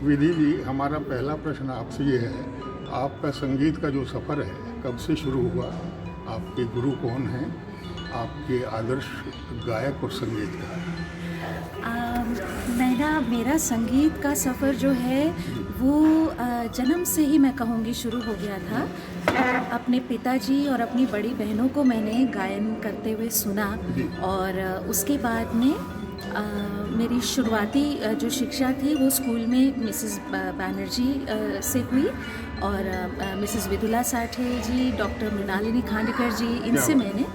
विधि जी, हमारा पहला प्रश्न आपसे ये है, आपका संगीत का जो सफ़र है, कब से शुरू हुआ? आपके गुरु कौन हैं? आपके आदर्श गायक और संगीतकार? मेरा संगीत का सफ़र जो है वो जन्म से ही मैं कहूँगी शुरू हो गया था। अपने पिताजी और अपनी बड़ी बहनों को मैंने गायन करते हुए सुना जी। और उसके बाद में मेरी शुरुआती जो शिक्षा थी वो स्कूल में मिसेस बैनर्जी से हुई और मिसेस विदुला साठे जी, डॉक्टर मृणालिनी खांडेकर जी, इनसे मैंने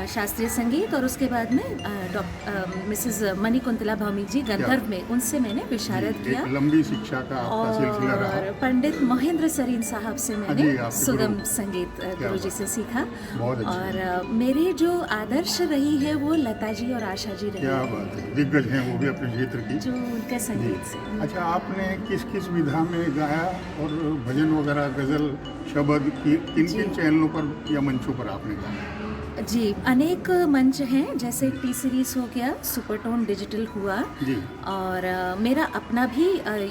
शास्त्रीय संगीत और उसके बाद में मिसेस मणिकुंतला भौमिक जी गंधर्व में, उनसे मैंने विशारद किया। एक लंबी शिक्षा का आपका सिलसिला रहा। और पंडित महेंद्र सरीन साहब से जी, मैंने आपके सुगम गुरु। संगीत गुरुजी से सीखा। बहुत अच्छी। और मेरे जो आदर्श रही है वो लता जी और आशा जी रही क्या है, बात है, दिग्गज हैं वो भी अपने क्षेत्र की। जो उनके संगीत से। अच्छा, आपने किस किस विधा में गाया और भजन वगैरह, गज़ल, शबद किन जी। किन चैनलों पर या मंचों पर आपने गाया? जी, अनेक मंच हैं, जैसे टी सीरीज़ हो गया, सुपरटोन डिजिटल हुआ जी। और मेरा अपना भी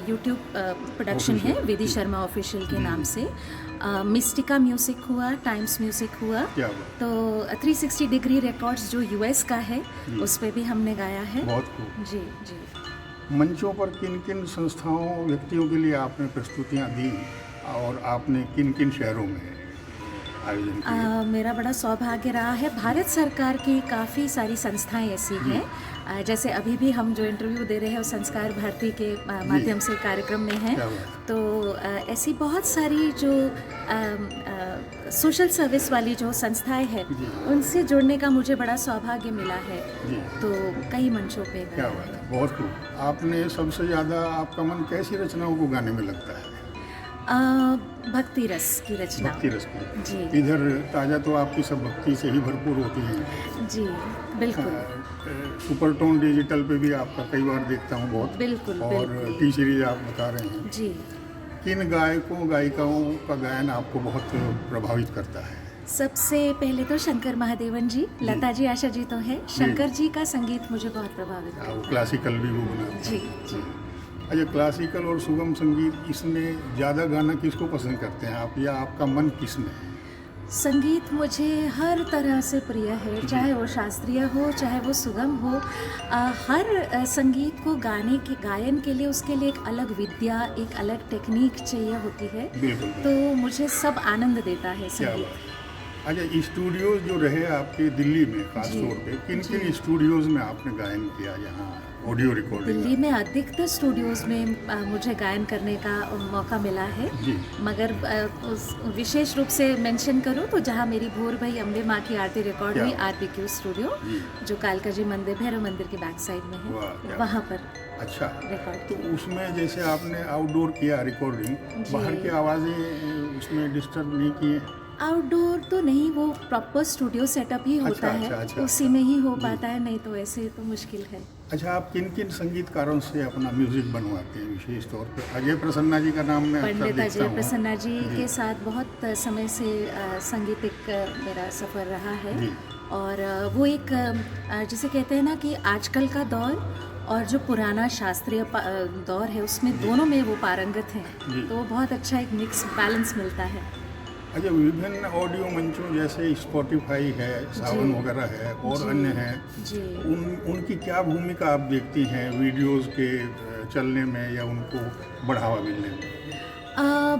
यूट्यूब प्रोडक्शन है, Official, विधि जी। शर्मा ऑफिशियल के नाम से। मिस्टिका म्यूज़िक हुआ, टाइम्स म्यूज़िक हुआ। क्या बात। तो 360 डिग्री रिकॉर्ड्स जो यूएस का है, जी। उस पे भी हमने गाया है। बहुत खूब। जी जी। मंचों पर किन किन संस्थाओं, व्यक्तियों के लिए आपने प्रस्तुतियां दी और आपने किन किन शहरों में आयोजन किए? मेरा बड़ा सौभाग्य रहा है, भारत सरकार की काफ़ी सारी संस्थाएं ऐसी हैं, जैसे अभी भी हम जो इंटरव्यू दे रहे हैं वो संस्कार भारती के माध्यम से कार्यक्रम में हैं। क्या बात। तो ऐसी बहुत सारी जो सोशल सर्विस वाली जो संस्थाएं हैं, जी। उनसे जुड़ने का मुझे बड़ा सौभाग्य मिला है। जी। तो कई मंचों पे क्या गाया बात है। है, बहुत खूब। आपने सबसे ज़्यादा, आपका मन कैसी रचनाओं को गाने में लगता है? भक्ति रस की रचना। भक्ति रस को। जी इधर ताजा तो आपकी सब भक्ति से ही भरपूर होती हैं। जी, बिल्कुल सुपरटोन डिजिटल पे भी आपका कई बार देखता हूँ बहुत। बिल्कुल और बिल्कुल। टी सीरीज आप बता रहे हैं। जी। किन गायकों गायिकाओं का गायन आपको बहुत प्रभावित करता है? सबसे पहले तो शंकर महादेवन जी, लता जी, आशा जी तो है, शंकर जी का संगीत मुझे बहुत प्रभावित वो करता क्लासिकल भी वो बनाते हैं। जी जी। अच्छा, क्लासिकल और सुगम संगीत, इसमें ज़्यादा गाना किसको पसंद करते हैं आप, या आपका मन किस में है? संगीत मुझे हर तरह से प्रिय है, चाहे वो शास्त्रीय हो, चाहे वो सुगम हो। हर संगीत को गायन के लिए उसके लिए एक अलग विद्या, एक अलग टेक्निक चाहिए होती है। बिल्कुल। तो मुझे सब आनंद देता है क्या संगीत। बात है। अच्छा, स्टूडियोज जो रहे आपके दिल्ली में खास जी, तौर पे, किन जी। किन स्टूडियोज में आपने गायन किया, यहाँ ऑडियो रिकॉर्डिंग? दिल्ली में अधिकतर स्टूडियोज़ में मुझे गायन करने का मौका मिला है। जी। मगर उस विशेष रूप से मेंशन करूं तो जहां मेरी भोर भई अम्बे माँ की आरती रिकॉर्ड क्या हुई, बात। आरपीक्यू स्टूडियो, जी। जो कालका जी मंदिर, भैरव मंदिर के बैक साइड में वाह, है, क्या वहाँ पर अच्छा। रिकॉर्ड तो किया। उसमें जैसे आपने आउटडोर किया रिकॉर्डिंग, जी। बाहर की आवाज़ें उसमें डिस्टर्ब नहीं किए? आउटडोर तो नहीं, वो प्रॉपर स्टूडियो सेटअप ही होता अच्छा, है, अच्छा, उसी अच्छा। में ही हो जी। पाता है, नहीं तो ऐसे तो मुश्किल है। अच्छा, आप किन किन संगीतकारों से अपना म्यूजिक बनवाते हैं विशेष तौर पे? अजय प्रसन्ना जी का नाम मैं अक्सर पंडित देखता अजय हूँ। प्रसन्ना जी जी। के साथ बहुत समय से सांगीतिक मेरा सफ़र रहा है। जी। और वो एक जिसे कहते हैं ना कि आजकल का दौर और जो पुराना शास्त्रीय दौर है, उसमें दोनों में वो पारंगत जी। हैं, तो बहुत अच्छा एक मिक्स बैलेंस मिलता है। अच्छा, विभिन्न ऑडियो मंचों जैसे स्पॉटिफाई है, सावन जी। वगैरह है और जी। अन्य हैं, जी। उनकी क्या भूमिका आप देखती हैं वीडियोस के चलने में या उनको बढ़ावा मिलने में?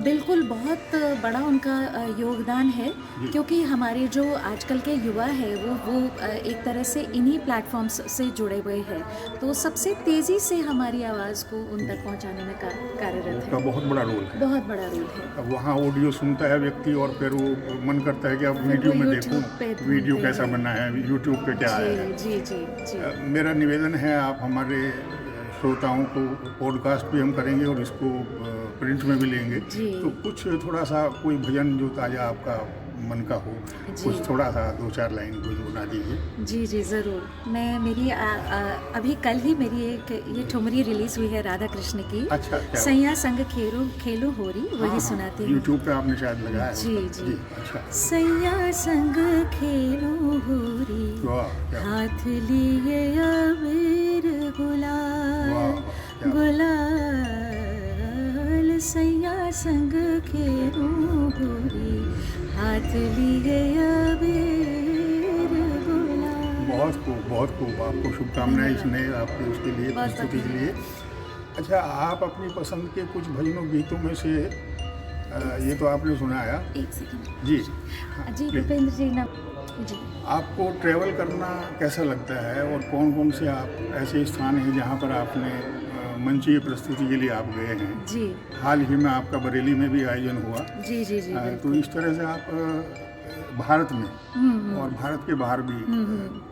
बिल्कुल, बहुत बड़ा उनका योगदान है, जी। क्योंकि हमारे जो आजकल के युवा है वो एक तरह से इन्हीं प्लेटफॉर्म्स से जुड़े हुए हैं, तो सबसे तेज़ी से हमारी आवाज़ को उन तक पहुंचाने में कार्यरत उसका है। बहुत बड़ा रोल है। बहुत बड़ा रोल है। अब वहाँ ऑडियो सुनता है व्यक्ति और फिर वो मन करता है कि अब फिर वीडियो वो में YouTube पे देखूं, वीडियो ढूंढते कैसा हैं। बना है, यूट्यूब पे क्या आया है। जी जी जी जी। मेरा निवेदन है, आप हमारे श्रोताओं को, पॉडकास्ट भी हम करेंगे और इसको प्रिंट में भी लेंगे, जी। तो कुछ थोड़ा सा कोई भजन जो ताज़ा आपका मन का हो, जी। कुछ थोड़ा सा 2-4 लाइन गुनगुना दीजिए। जी जी, ज़रूर। मैं मेरी अभी कल ही मेरी एक ये ठुमरी रिलीज़ हुई है राधा कृष्ण की। अच्छा, क्या? सैया संग खेलू होरी, वही हाँ, सुनाती हूँ। यूट्यूब पे आपने शायद लगाया है। जी जी। अच्छा। सैया संग खेलू होरी, वाह, क्या? हाथ लिए अबीर वाह, गुलाल क्या? गुलाल संग खेलूं गोरी, हाथ लिए अबीर गुलाल। बहुत खूब, बहुत खूब। आपको शुभकामनाएं इस नए आपके उसके लिए, बहुत प्रस्तुति के लिए। अच्छा, आप अपनी पसंद के कुछ भजनों गीतों में से ये तो आपने सुनाया। एक सेकंड जी जी, प्लीज। भूपेंद्र जी ना जी। आपको ट्रैवल करना कैसा लगता है, और कौन कौन से आप ऐसे स्थान हैं जहाँ पर आपने मंचीय प्रस्तुति के लिए आप गए हैं? जी हाल ही में आपका बरेली में भी आयोजन हुआ। जी जी जी तो बिल्कुल। इस तरह से आप भारत में और भारत के बाहर भी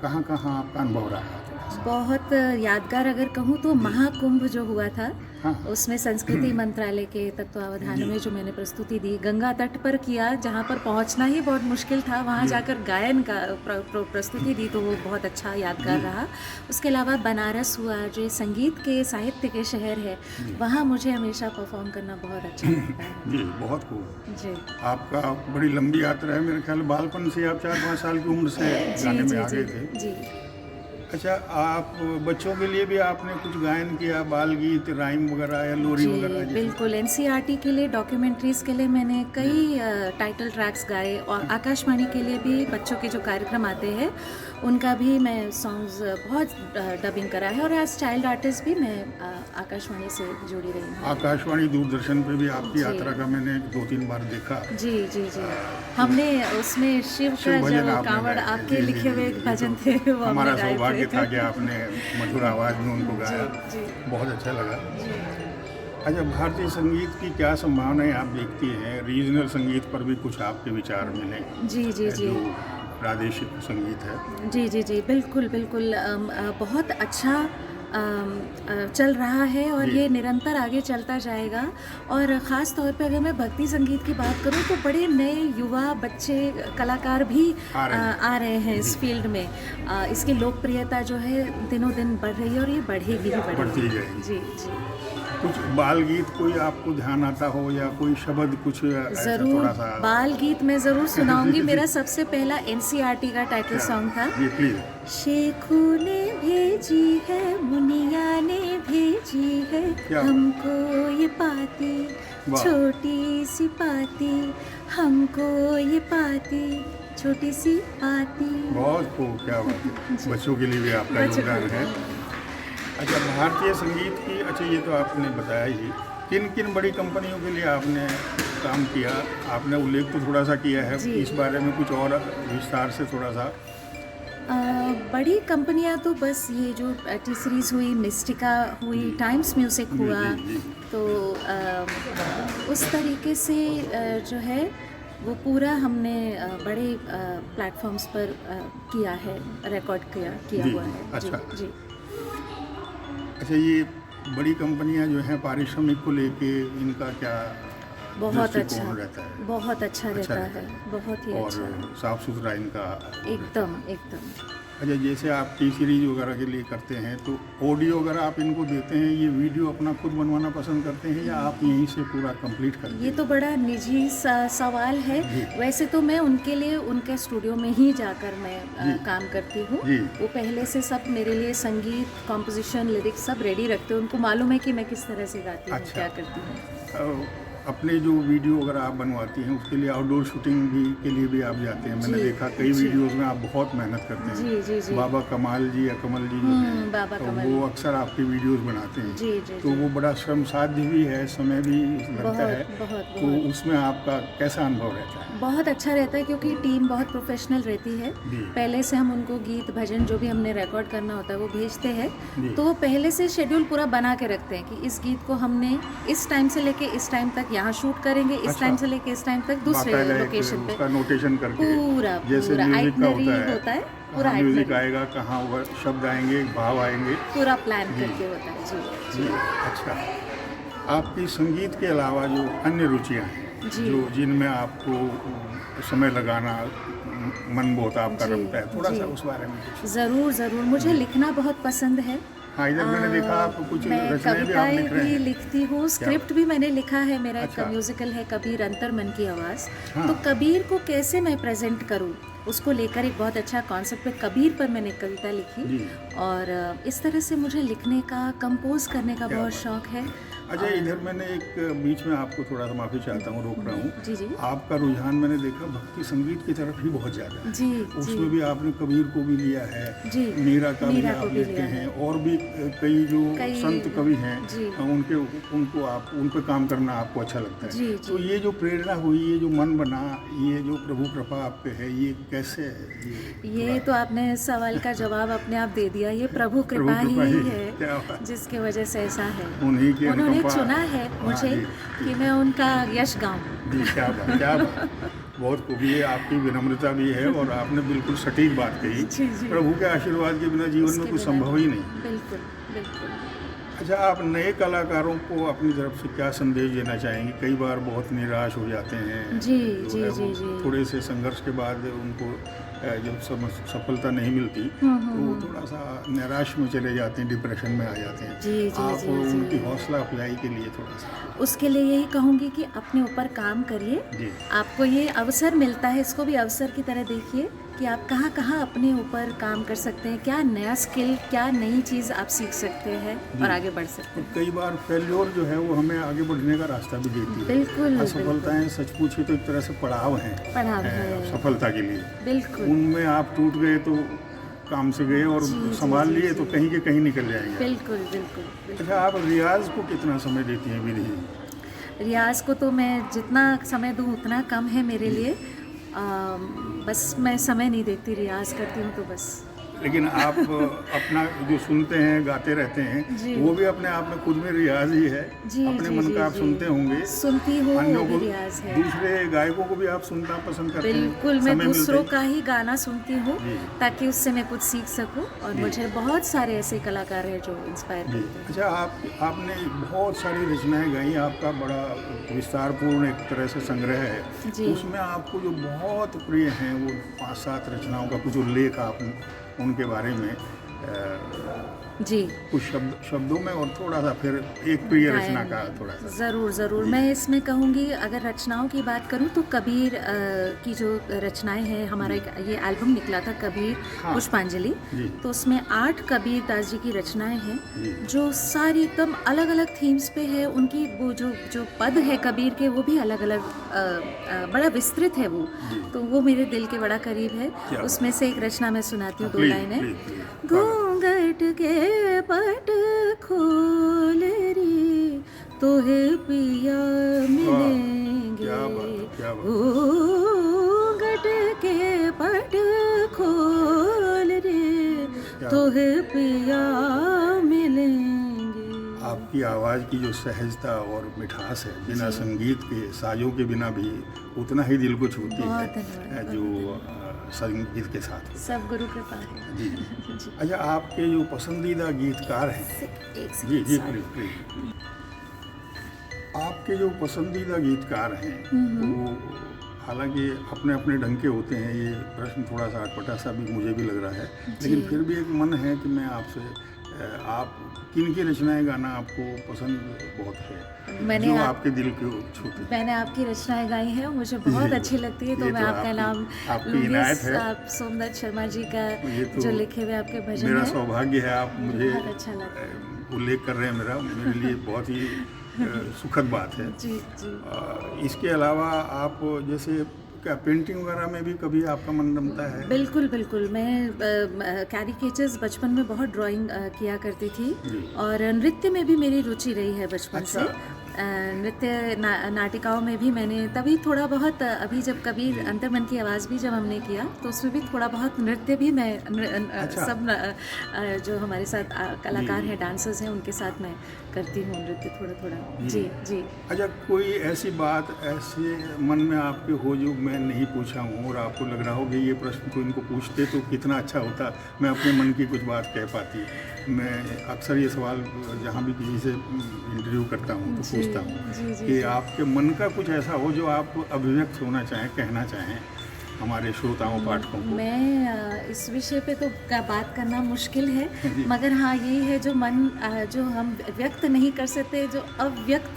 कहाँ कहाँ आपका अनुभव रहा है? बहुत यादगार अगर कहूँ तो महाकुंभ जो हुआ था, हाँ। उसमें संस्कृति मंत्रालय के तत्वावधान में जो मैंने प्रस्तुति दी, गंगा तट पर किया, जहाँ पर पहुँचना ही बहुत मुश्किल था, वहाँ जाकर गायन का प्रस्तुति दी, तो वो बहुत अच्छा यादगार रहा। उसके अलावा बनारस हुआ, जो संगीत के साहित्य के शहर है, वहाँ मुझे हमेशा परफॉर्म करना बहुत अच्छा लगता है। जी, बहुत खूब। जी आपका बड़ी लंबी यात्रा है, मेरे ख्याल बालपन से आप 4-5 साल की उम्र से गाने में आ गए थे। जी। अच्छा, आप बच्चों के लिए भी आपने कुछ गायन किया, बाल गीत, राइम वगैरह या लोरी जी वगैरह? बिल्कुल, एनसीईआरटी के लिए, डॉक्यूमेंट्रीज के लिए मैंने कई टाइटल ट्रैक्स गाए, और आकाशवाणी के लिए भी बच्चों के जो कार्यक्रम आते हैं उनका भी मैं सॉन्ग्स बहुत डबिंग करा है, और एज चाइल्ड आर्टिस्ट भी मैं आकाशवाणी से जुड़ी रही हूँ। आकाशवाणी, दूरदर्शन पे भी आपकी जी। यात्रा का मैंने 2-3 बार देखा। जी जी जी, हमने उसमें शिव का शिव भजन जो आपने कांवड़ गाए थे। आपके जी, जी, लिखे हुए जी, एक जी, भजन तो थे, वो हमने हमारा गाए सौभाग्य थे। था कि आपने मधुर आवाज़ में उनको गाया। जी बहुत अच्छा लगा। जी। अच्छा, भारतीय संगीत की क्या संभावनाएं आप देखती हैं? रीजनल संगीत पर भी कुछ आपके विचार मिले? जी जी जी जो प्रादेशिक संगीत है। जी जी जी बिल्कुल बिल्कुल, बहुत अच्छा चल रहा है, और जी। ये निरंतर आगे चलता जाएगा। और ख़ास तौर पे अगर मैं भक्ति संगीत की बात करूँ, तो बड़े नए युवा बच्चे कलाकार भी आ रहे हैं इस फील्ड में। इसकी लोकप्रियता जो है दिनों दिन बढ़ रही है, और ये बढ़ेगी ही बढ़ती बढ़ेगी। जाएगी। जी जी कुछ बाल गीत कोई आपको ध्यान आता हो, या कोई शब्द कुछ ऐसा ज़रूर, थोड़ा सा? बाल गीत मैं ज़रूर सुनाऊंगी। मेरा सबसे पहला एनसीईआरटी का टाइटल सॉन्ग था। जी प्लीज। शेखू ने भेजी है, मुनिया ने भेजी है, क्या? हमको ये पाती, वाह। छोटी सी पाती, हमको ये पाती, छोटी सी पाती। बहुत खूब, क्या बात है। बच्चों के लिए भी आपका बच्चों के योगदान है। लिए। अच्छा, भारतीय संगीत की, अच्छा ये तो आपने बताया ही, किन किन बड़ी कंपनियों के लिए आपने काम किया? आपने उल्लेख तो थोड़ा सा किया है, जी। इस बारे में कुछ और विस्तार से थोड़ा सा? बड़ी कंपनियां तो बस ये जो टी सीरीज़ हुई, मिस्टिका हुई, टाइम्स म्यूज़िक जी, हुआ, जी, जी। तो उस तरीके से जो है वो पूरा हमने बड़े प्लेटफॉर्म्स पर किया है, रिकॉर्ड किया जी, हुआ है। अच्छा। जी जी अच्छा, ये बड़ी कंपनियां जो हैं, पारिश्रमिक को लेके इनका क्या बहुत दृष्टिकोण अच्छा, रहता है? बहुत अच्छा रहता रहता है, बहुत ही और अच्छा, साफ सुथरा इनका? एकदम एकदम। अच्छा, जैसे आप टी सीरीज वगैरह के लिए करते हैं, तो ऑडियो वगैरह आप इनको देते हैं, ये वीडियो अपना खुद बनवाना पसंद करते हैं, या आप यहीं से पूरा कंप्लीट करते हैं? ये तो बड़ा निजी सवाल है। वैसे तो मैं उनके लिए उनके स्टूडियो में ही जाकर मैं काम करती हूँ। जी। वो पहले से सब मेरे लिए संगीत, कॉम्पोजिशन, लिरिक्स सब रेडी रखते हैं। उनको मालूम है कि मैं किस तरह से गाती हूँ, अच्छा। क्या करती हूँ। अपने जो वीडियो वगैरह आप बनवाती हैं, उसके लिए आउटडोर शूटिंग भी के लिए भी आप जाते हैं? मैंने जी, देखा कई जी। वीडियोस में आप बहुत मेहनत करते हैं। जी जी जी। बाबा कमाल जी या कमल जी जो हैं, बाबा तो कमल। वो अक्सर आपकी वीडियोस बनाते हैं। जी जी तो जी। वो बड़ा श्रम साध्य भी है, समय भी लगता है। बहुत बहुत तो बहुत उसमें आपका कैसा अनुभव रहता है? बहुत अच्छा रहता है, क्योंकि टीम बहुत प्रोफेशनल रहती है। जी। पहले से हम उनको गीत भजन जो भी हमने रिकॉर्ड करना होता है वो भेजते हैं, जी। तो वो पहले से शेड्यूल पूरा बना के रखते हैं कि इस गीत को हमने इस टाइम से लेके इस टाइम तक यहाँ शूट करेंगे, इस अच्छा। टाइम से लेके इस टाइम तक दूसरे बाकायदा एक लोकेशन पे। उसका नोटेशन करके, पूरा जैसे पूरा म्यूजिक का आइटनरी होता है, पूरा कहाँ म्यूजिक आइटनरी, आएगा, कहाँ शब्द आएंगे, भाव आएंगे। पूरा प्लान जी। करके होता है। जी जी, अच्छा। आपकी संगीत के अलावा जो अन्य रुचियाँ हैं, जी। जो जिनमें आपको समय लगाना मन बहुत आपका जी, रखता है, थोड़ा जी। सा उस बारे में कुछ? ज़रूर ज़रूर, मुझे लिखना बहुत पसंद है। हाँ, इधर मैंने देखा आप कुछ मैं रचनाएं भी आप कविताएं लिख रहे भी हैं। लिखती हूँ, स्क्रिप्ट भी मैंने लिखा है। मेरा एक अच्छा। म्यूजिकल है कबीर, अंतर मन की आवाज़। हाँ। तो कबीर को कैसे मैं प्रेजेंट करूँ, उसको लेकर एक बहुत अच्छा कॉन्सेप्ट पे कबीर पर मैंने एक कविता लिखी। जी। और इस तरह से मुझे लिखने का, कंपोज करने का क्या बहुत बात। शौक है। अच्छा, इधर मैंने एक बीच में आपको थोड़ा सा माफ़ी चाहता हूँ, रोक रहा हूँ। जी जी आपका रुझान मैंने देखा भक्ति संगीत की तरफ ही बहुत ज़्यादा है। जी उसमें जी भी आपने कबीर को भी लिया है, जी मीरा का भी मीरा आप को भी लेते लिया हैं, है। और भी कई जो कई- संत कवि हैं जी उनको आप उन पर काम करना आपको अच्छा लगता है। जी तो जी ये जो प्रेरणा हुई, ये जो मन बना, ये जो प्रभु कृपा आप पे है, ये कैसे है? ये तो आपने इस सवाल का जवाब अपने आप दे दिया। ये प्रभु कृपा कृपा ही ही है क्या बात। जिसकी वजह से ऐसा है। उन्हीं की उन्होंने अनुकंपा। चुना है हाँ, मुझे जी, कि मैं उनका यश गाऊं। जी, क्या बात, क्या बात। बहुत खूबी है, आपकी विनम्रता भी है और आपने बिल्कुल सटीक बात कही। जी जी प्रभु के आशीर्वाद के बिना जीवन में उसके कुछ बिना संभव ही नहीं। बिल्कुल बिल्कुल। अच्छा, आप नए कलाकारों को अपनी तरफ से क्या संदेश देना चाहेंगे? कई बार बहुत निराश हो जाते हैं, जी जो है जी वो जी जी थोड़े से संघर्ष के बाद उनको जब सफलता नहीं मिलती तो वो थोड़ा सा निराश में चले जाते हैं, डिप्रेशन में आ जाते हैं। जी जी आप जी उनकी जी हौसला अफजाई के लिए थोड़ा सा। उसके लिए यही कहूँगी कि अपने ऊपर काम करिए। जी आपको ये अवसर मिलता है, इसको भी अवसर की तरह देखिए कि आप कहाँ कहाँ अपने ऊपर काम कर सकते हैं, क्या नया स्किल, क्या नई चीज़ आप सीख सकते हैं और आगे बढ़ सकते और हैं। कई बार फेल्योर जो है वो हमें आगे बढ़ने का रास्ता भी देती है। बिल्कुल असफलताएं सच पूछे तो एक तरह से पड़ाव हैं पढ़ाव है। सफलता के लिए। बिल्कुल उनमें आप टूट गए तो काम से गए और जी, जी, संभाल जी, लिए जी। तो कहीं के कहीं निकल जाएंगे। बिल्कुल बिल्कुल बिल्कुल। अच्छा, आप रियाज को कितना समय देती हैं विधि? रियाज को तो मैं जितना समय दूँ उतना कम है मेरे लिए। बस मैं समय नहीं देती, रियाज करती हूँ तो बस। लेकिन आप अपना जो सुनते हैं, गाते रहते हैं, जी। वो भी अपने आप में खुद में रियाज ही है। जी अपने जी मन जी का आप जी। सुनते होंगे, सुनती हूँ, वो अन्यों भी को, रियाज है। दूसरे गायकों को भी आप सुनना पसंद करते हैं? बिल्कुल, मैं समय मिलते दूसरों ही? का ही गाना सुनती हूँ जी। ताकि उससे मैं कुछ सीख सकूँ। और जी। मुझे बहुत सारे ऐसे कलाकार हैं जो इंस्पायर जी। करते हैं। अच्छा, आपने बहुत सारी रचनाएं गाई, आपका बड़ा विस्तारपूर्ण एक तरह से संग्रह है। जी। उसमें आपको जो बहुत प्रिय हैं वो 5-7 रचनाओं का कुछ उल्लेख आप उनके बारे में जी कुछ शब्दों में और थोड़ा सा फिर एक प्रिय गायन रचना का थोड़ा सा। ज़रूर ज़रूर। मैं इसमें कहूँगी, अगर रचनाओं की बात करूँ तो कबीर की जो रचनाएं हैं, हमारा एक ये एल्बम निकला था कबीर हाँ। पुष्पांजलि, जी। तो उसमें 8 कबीर दास जी की रचनाएं हैं जी। जो सारी एकदम अलग अलग थीम्स पे है। उनकी वो जो पद है कबीर के, वो भी अलग अलग बड़ा विस्तृत है वो। जी। तो वो मेरे दिल के बड़ा करीब है। क्या उसमें से एक रचना मैं सुनाती हूँ, 2 प्लीज, लाइनें। Please, please. घूंघट के पट खोल रे, तोहे पिया मिलेंगे। क्या बात, क्या बात। घूंघट के पट खोल रे, तोहे पिया मिलेंगे। आपकी आवाज़ की जो सहजता और मिठास है, बिना संगीत के, साजों के बिना भी उतना ही दिल को छूती है बहुत धन्यवाद, जो संगीत के साथ। सब गुरु कृपा है। जी। जी। अच्छा, आपके जो पसंदीदा गीतकार हैं, एक जी सेकंड, जी, sorry। Please please. आपके जो पसंदीदा गीतकार हैं वो हालांकि अपने अपने ढंग के होते हैं। ये प्रश्न थोड़ा सा अटपटा सा भी मुझे भी लग रहा है, लेकिन फिर भी एक मन है कि मैं आपसे, आप किन की रचनाएं गाना आपको पसंद बहुत है, मैंने जो आपके दिल को छूती है? मैंने आपकी रचनाएं गाई हैं, मुझे बहुत जी। अच्छी लगती है। तो ये मैं तो आपका नाम आपकी लूँगी। इनायत है। आप सोमनाथ शर्मा जी का ये तो जो लिखे हुए आपके भजन मेरा है, सौभाग्य है, आप मुझे बहुत अच्छा लगता है। उल्लेख कर रहे हैं, मेरे लिए बहुत ही सुखद बात है। जी जी इसके अलावा आप जैसे क्या पेंटिंग वगैरह में भी कभी आपका मन रमता है? बिल्कुल बिल्कुल। मैं कैरिकेचर्स बचपन में बहुत ड्राइंग किया करती थी। जी। और नृत्य में भी मेरी रुचि रही है बचपन अच्छा। से। नृत्य नाटिकाओं में भी मैंने तभी थोड़ा बहुत, अभी जब कबीर अंतर्मन की आवाज़ भी जब हमने किया तो उसमें भी थोड़ा बहुत नृत्य भी मैं अच्छा। सब जो हमारे साथ कलाकार जी। हैं, डांसर्स हैं, उनके साथ मैं करती हूँ नृत्य थोड़ा थोड़ा। जी जी। अच्छा, कोई ऐसी बात ऐसे मन में आपके हो जो मैं नहीं पूछा हूँ और आपको लग रहा हो कि ये प्रश्न तो इनको पूछते तो कितना अच्छा होता, मैं अपने मन की कुछ बात कह पाती? मैं अक्सर ये सवाल जहाँ भी किसी से इंटरव्यू करता हूँ तो पूछता हूँ जी, जी, कि जी। आपके मन का कुछ ऐसा हो जो आप अभिव्यक्त होना चाहें, कहना चाहें हमारे श्रोताओं पाठकों को। मैं इस विषय पे तो बात करना मुश्किल है, जी। मगर हाँ यही है जो मन, जो हम व्यक्त नहीं कर सकते, जो अव्यक्त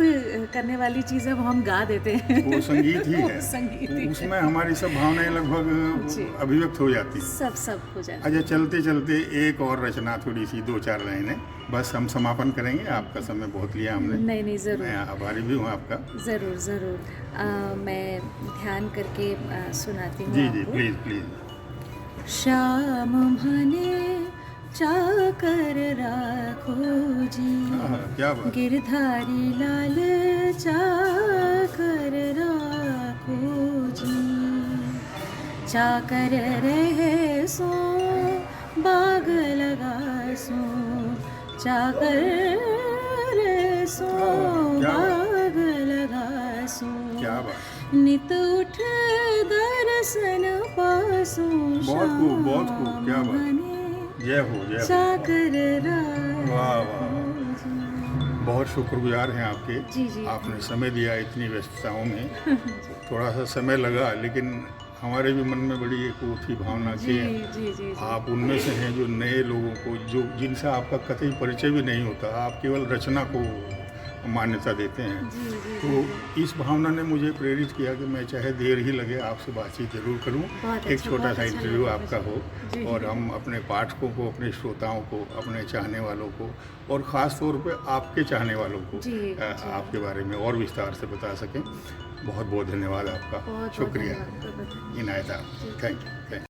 करने वाली चीज़ है वो हम गा देते हैं। वो संगीत ही वो है, संगीत ही उसमें हमारी सब भावनाएं जी। लगभग अभिव्यक्त हो जाती हैं। सब हो जाता है। अच्छा, चलते चलते एक और रचना, थोड़ी सी 2-4 लाइनें बस हम समापन करेंगे, आपका समय बहुत लिया हमने। नहीं नहीं ज़रूर मैं आभारी भी हूँ आपका। ज़रूर ज़रूर। मैं ध्यान करके सुनाती हूँ जी जी, आपको। Please please. श्याम म्हणे चाकर राखो जी, क्या बात। गिरधारी लाल चाकर राखो जी। चाकर रहे सो बाग लगा सो, चाकर रहे सो क्या बात। बाग लगा सो। क्या बात। नित उठ दर्शन पासो, बहुत खूब, बहुत खूब, क्या बात। श्याम जय हो, जय हो। चाकर वाह वाह, बहुत शुक्रगुजार हैं आपके। जी जी। आपने समय दिया इतनी व्यस्तताओं में। थोड़ा सा समय लगा, लेकिन हमारे भी मन में बड़ी एक वो थी भावना जी कि जी जी जी। आप उनमें से हैं जो नए लोगों को, जो जिनसे आपका कतई परिचय भी नहीं होता, आप केवल रचना को मान्यता देते हैं। जी जी तो इस भावना ने मुझे प्रेरित किया कि मैं चाहे देर ही लगे आपसे बातचीत जरूर करूं। बहुत एक अच्छा, छोटा बहुत सा अच्छा इंटरव्यू लगा आपका हो, जी, और जी। हम अपने पाठकों को, अपने श्रोताओं को, अपने चाहने वालों को, और ख़ास तौर पे आपके चाहने वालों को जी, जी। आपके बारे में और विस्तार से बता सकें। बहुत बहुत धन्यवाद आपका। बहुत शुक्रिया। धन्यवाद। इनायत आप। Thank you.